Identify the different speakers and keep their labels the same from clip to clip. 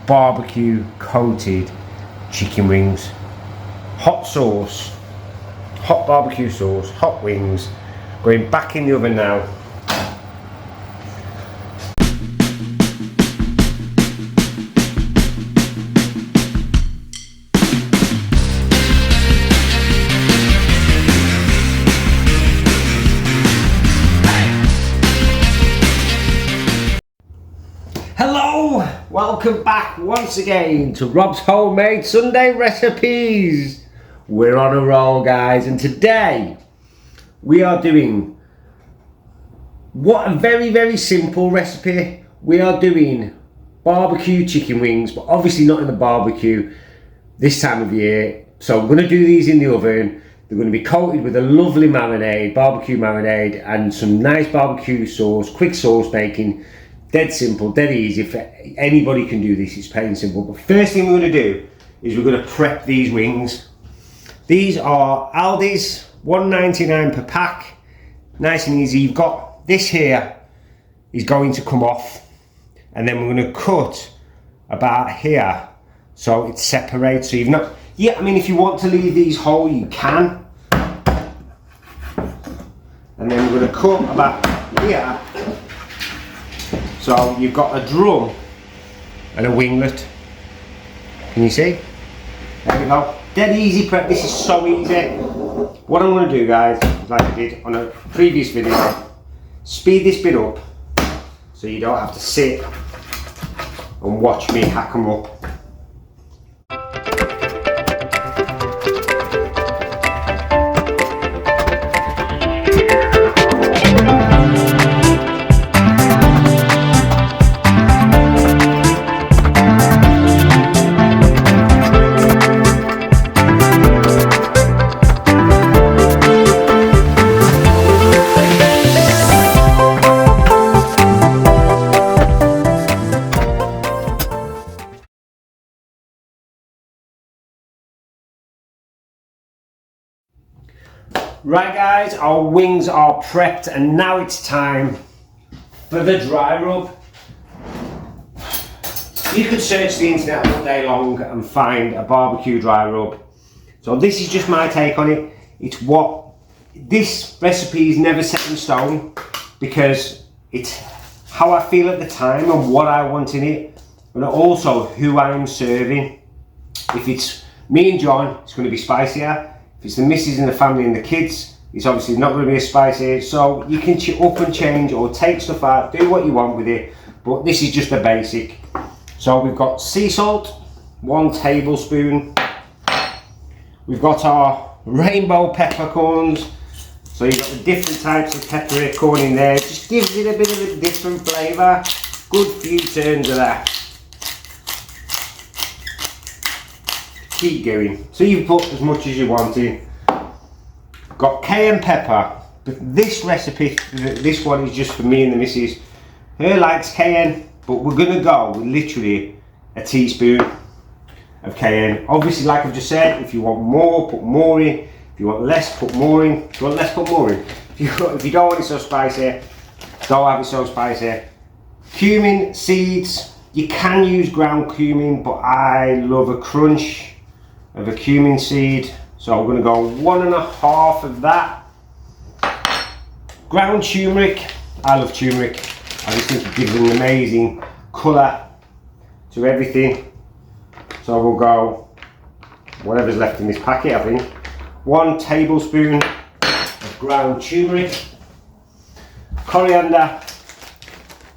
Speaker 1: barbecue coated chicken wings. Hot sauce, hot barbecue sauce, hot wings, going back in the oven now. Hello, welcome back once again to Rob's Homemade Sunday Recipes. We're on a roll, guys, and today we are doing a very simple recipe. We are doing barbecue chicken wings, but obviously not in the barbecue this time of year. So I'm going to do these in the oven. They're going to be coated with a lovely marinade, barbecue marinade, and some nice barbecue sauce, quick sauce making. Dead simple, dead easy. If anybody can do this, it's plain and simple. But first thing we're going to do is we're going to prep these wings. These are Aldi's, $1.99 per pack. Nice and easy. You've got this here is going to come off, and then we're going to cut about here so it separates. So you've not, yeah, I mean, if you want to leave these whole, you can. And then we're going to cut about here. So you've got a drum and a winglet. Can you see? There we go. Dead easy prep. This is so easy. What I'm going to do, guys, like I did on a previous video, speed this bit up so you don't have to sit and watch me hack them up. Right, guys, our wings are prepped, and now it's time for the dry rub. You could search the internet all day long and find a barbecue dry rub. So this is just my take on it. It's what this recipe is never set in stone, because it's how I feel at the time and what I want in it, and also who I'm serving. If it's me and John, it's going to be spicier. If it's the missus and the family and the kids, it's obviously not going to be as spicy. So you can up and change or take stuff out, do what you want with it. But this is just the basic. So we've got sea salt, 1 tablespoon. We've got our rainbow peppercorns. So you've got the different types of peppercorn in there. It just gives it a bit of a different flavour. Good few turns of that. Keep going. So you put as much as you want in. Got cayenne pepper, but this recipe, this one is just for me and the missus. Her likes cayenne, but we're gonna go with literally a teaspoon of cayenne. Obviously, like I've just said, if you want more, put more in. If you want less, put more in. If you want less, put more in. If you don't want it so spicy, don't have it so spicy. Cumin seeds, you can use ground cumin, but I love a crunch of a cumin seed, so I'm going to go 1.5 of that. Ground turmeric, I love turmeric. I just think it gives an amazing colour to everything. So we'll go whatever's left in this packet. I think 1 tablespoon of ground turmeric. Coriander.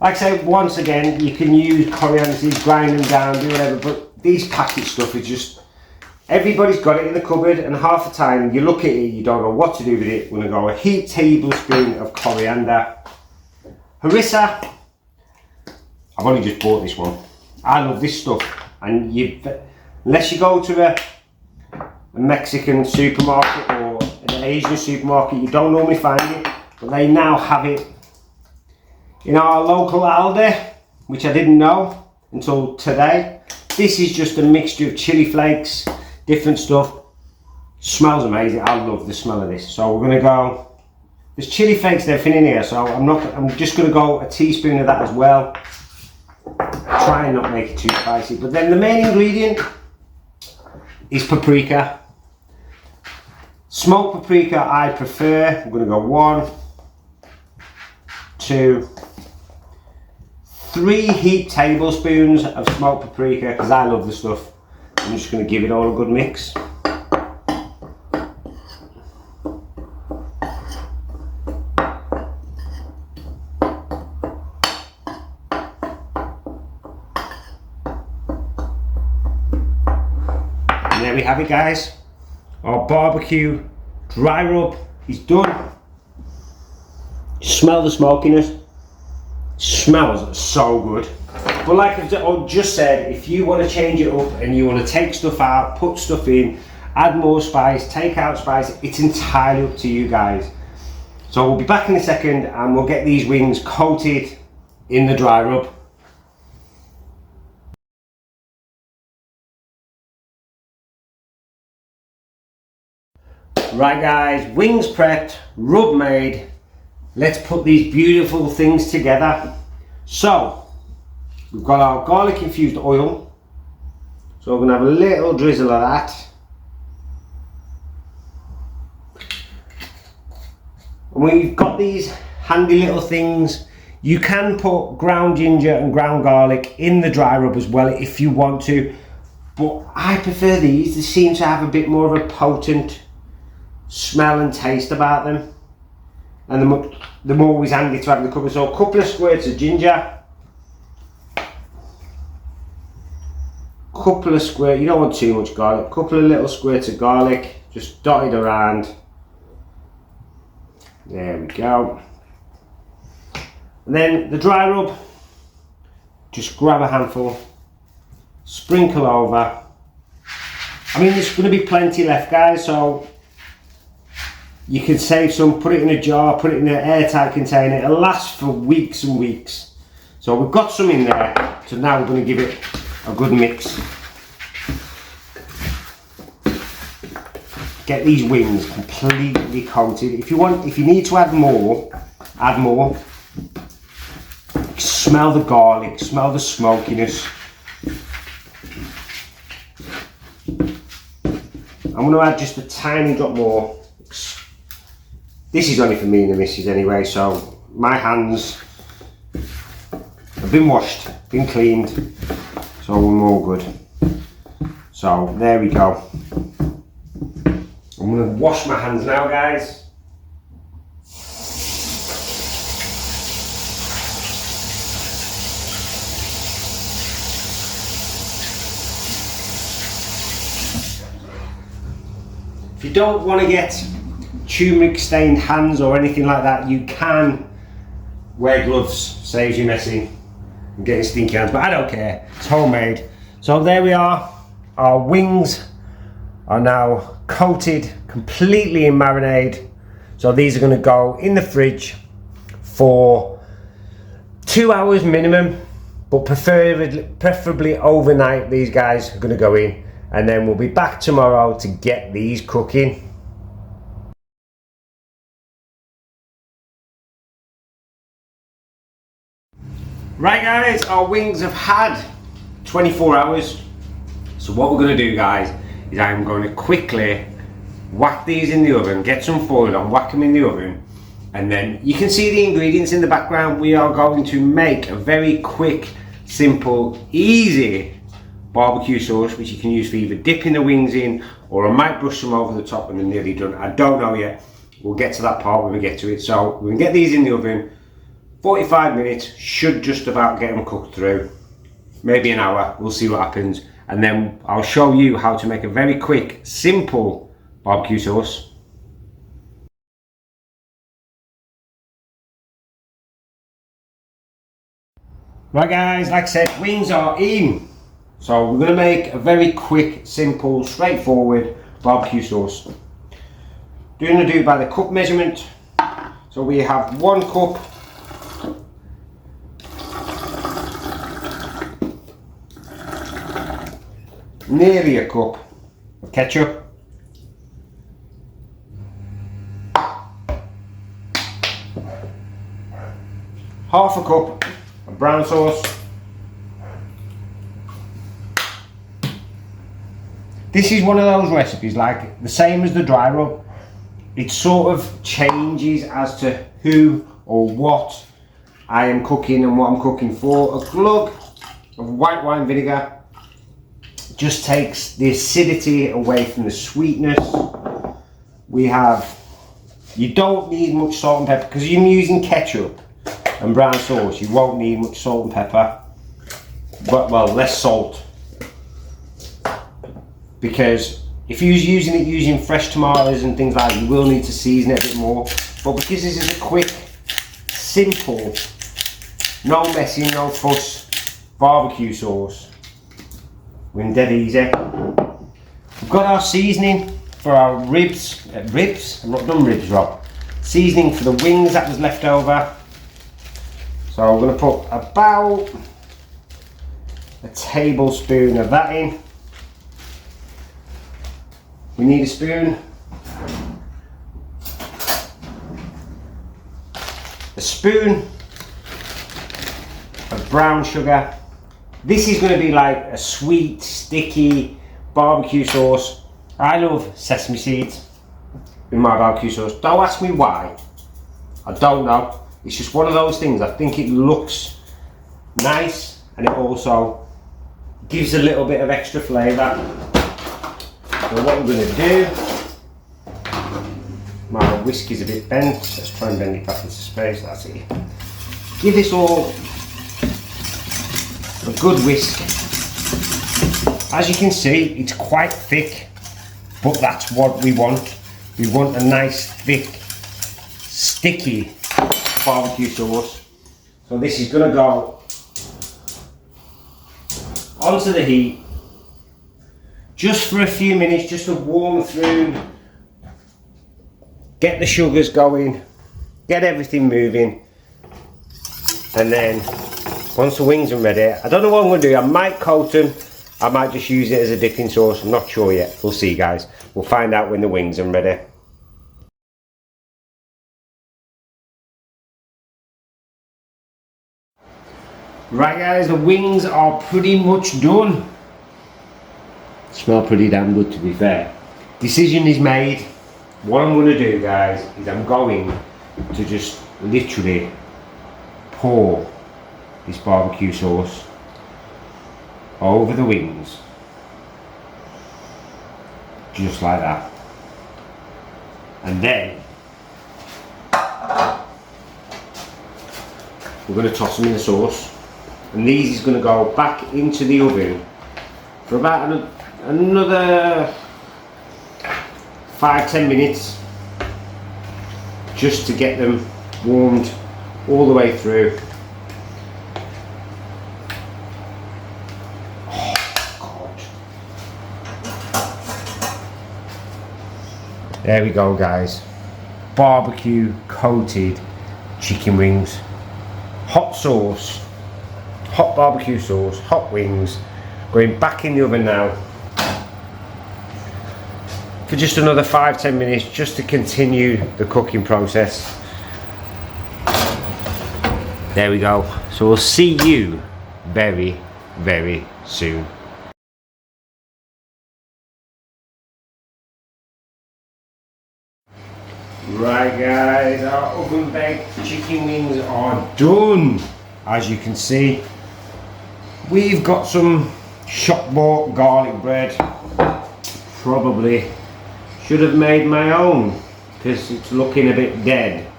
Speaker 1: Like I say, once again, you can use coriander seeds, grind them down, do whatever, but these packet stuff is just, everybody's got it in the cupboard, and half the time you look at it, you don't know what to do with it. We're going to go a heaped tablespoon of coriander. Harissa, I've only just bought this one. I love this stuff, and unless you go to a Mexican supermarket or an Asian supermarket, you don't normally find it, but they now have it in our local Aldi, which I didn't know until today. This is just a mixture of chili flakes, different stuff. Smells amazing. I love the smell of this. So we're going to go, there's chili flakes and everything in here, so I'm just going to go a teaspoon of that as well. try and not make it too spicy. But then the main ingredient is paprika. Smoked paprika I prefer. I'm going to go 1, 2, 3 heaped tablespoons of smoked paprika because I love the stuff. I'm just going to give it all a good mix. And there we have it, guys. Our barbecue dry rub is done. Smell the smokiness. Smells so good. But like I've just said, if you want to change it up and you want to take stuff out, put stuff in, add more spice, take out spice, it's entirely up to you guys. So we'll be back in a second and we'll get these wings coated in the dry rub. Right guys, wings prepped, rub made. Let's put these beautiful things together. So, we've got our garlic infused oil. So we're going to have a little drizzle of that. And we've got these handy little things. You can put ground ginger and ground garlic in the dry rub as well if you want to. But I prefer these. They seem to have a bit more of a potent smell and taste about them, and they're always handy to have in the cupboard. So a couple of squirts of ginger, couple of squirts, you don't want too much garlic, a couple of little squirts of garlic just dotted around. There we go. And then the dry rub, just grab a handful, sprinkle over. I mean, there's going to be plenty left, guys, so you can save some, put it in a jar, put it in an airtight container. It'll last for weeks and weeks. So we've got some in there, so now we're going to give it a good mix. Get these wings completely coated. If you need to add more, add more. Smell the garlic, smell the smokiness. I'm going to add just a tiny drop more. This is only for me and the missus anyway, so my hands have been washed, been cleaned, so I'm all good. So there we go. I'm going to wash my hands now, guys. If you don't want to get turmeric stained hands or anything like that, you can wear gloves, saves you messing and getting stinky hands, but I don't care, it's homemade. So there we are, our wings are now coated completely in marinade. So these are going to go in the fridge for 2 hours minimum, but preferably overnight. These guys are going to go in, and then we'll be back tomorrow to get these cooking. Right guys, our wings have had 24 hours. So what we're going to do, guys, is I'm going to quickly whack these in the oven, get some foil on, whack them in the oven, and then you can see the ingredients in the background. We are going to make a very quick, simple, easy barbecue sauce, which you can use for either dipping the wings in, or I might brush them over the top and they're nearly done. I don't know yet. We'll get to that part when we get to it. So we can get these in the oven. 45 minutes should just about get them cooked through. Maybe an hour, we'll see what happens. And then I'll show you how to make a very quick, simple barbecue sauce. Right guys, like I said, wings are in. So we're going to make a very quick, simple, straightforward barbecue sauce. Going to do it by the cup measurement. So we have 1 cup nearly a cup of ketchup, half a cup of brown sauce, This is one of those recipes, like the same as the dry rub. It sort of changes as to who or what I am cooking and what I'm cooking for. A glug of white wine vinegar just takes the acidity away from the sweetness. We have, you don't need much salt and pepper because you're using ketchup and brown sauce. You won't need much salt and pepper, but well, less salt, because if you're using fresh tomatoes and things like that, you will need to season it a bit more. But because this is a quick, simple, no messing, no fuss barbecue sauce, we're dead easy. We've got our seasoning for our ribs. I've not done ribs, Rob. Seasoning for the wings that was left over. So we're going to put about a tablespoon of that in. We need a spoon. A spoon of brown sugar. This is going to be like a sweet, sticky barbecue sauce. I love sesame seeds in my barbecue sauce. Don't ask me why. I don't know. It's just one of those things. I think it looks nice and it also gives a little bit of extra flavour. So what I'm going to do, my whisk is a bit bent. Let's try and bend it back into space. That's it. Give this all a good whisk. As you can see, it's quite thick, but that's what we want. We want a nice, thick, sticky barbecue sauce. So this is going to go onto the heat just for a few minutes, just to warm through, get the sugars going, get everything moving, and then once the wings are ready, I don't know what I'm going to do. I might coat them, I might just use it as a dipping sauce. I'm not sure yet. We'll see, guys. We'll find out when the wings are ready. Right, guys, the wings are pretty much done. Smell pretty damn good, to be fair. Decision is made. What I'm going to do, guys, is I'm going to just literally pour this barbecue sauce over the wings, just like that, and then we're going to toss them in the sauce, and these is going to go back into the oven for about another 5-10 minutes, just to get them warmed all the way through. There we go, guys. Barbecue coated chicken wings. Hot sauce, hot barbecue sauce, hot wings. Going back in the oven now for just another 5-10 minutes, just to continue the cooking process. There we go. So we'll see you very, very soon. Right, guys, our oven baked chicken wings are done. As you can see, we've got some shop bought garlic bread. Probably should have made my own because it's looking a bit dead.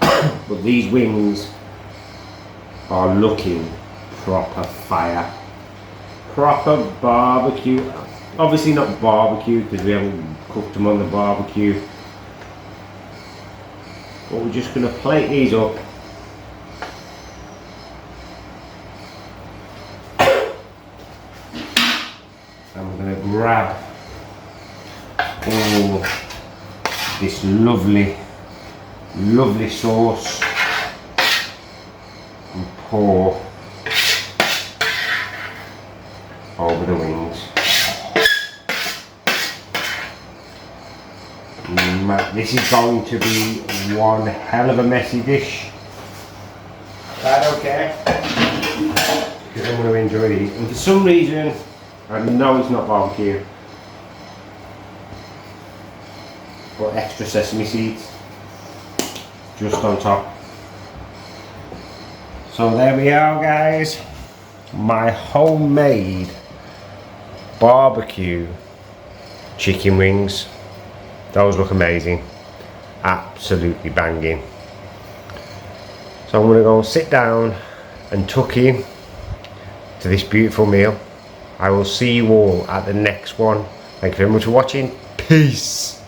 Speaker 1: But these wings are looking proper fire. Proper barbecue. Obviously not barbecue because we haven't cooked them on the barbecue. But we're just going to plate these up. And we're going to grab all this lovely, lovely sauce and pour over the wings. This is going to be one hell of a messy dish. I don't care, because I'm going to enjoy these. And for some reason, I know it's not barbecue, put extra sesame seeds just on top. So there we are, guys, my homemade barbecue chicken wings. Those look amazing, absolutely banging. So I'm going to go and sit down and tuck in to this beautiful meal. I will see you all at the next one. Thank you very much for watching. Peace.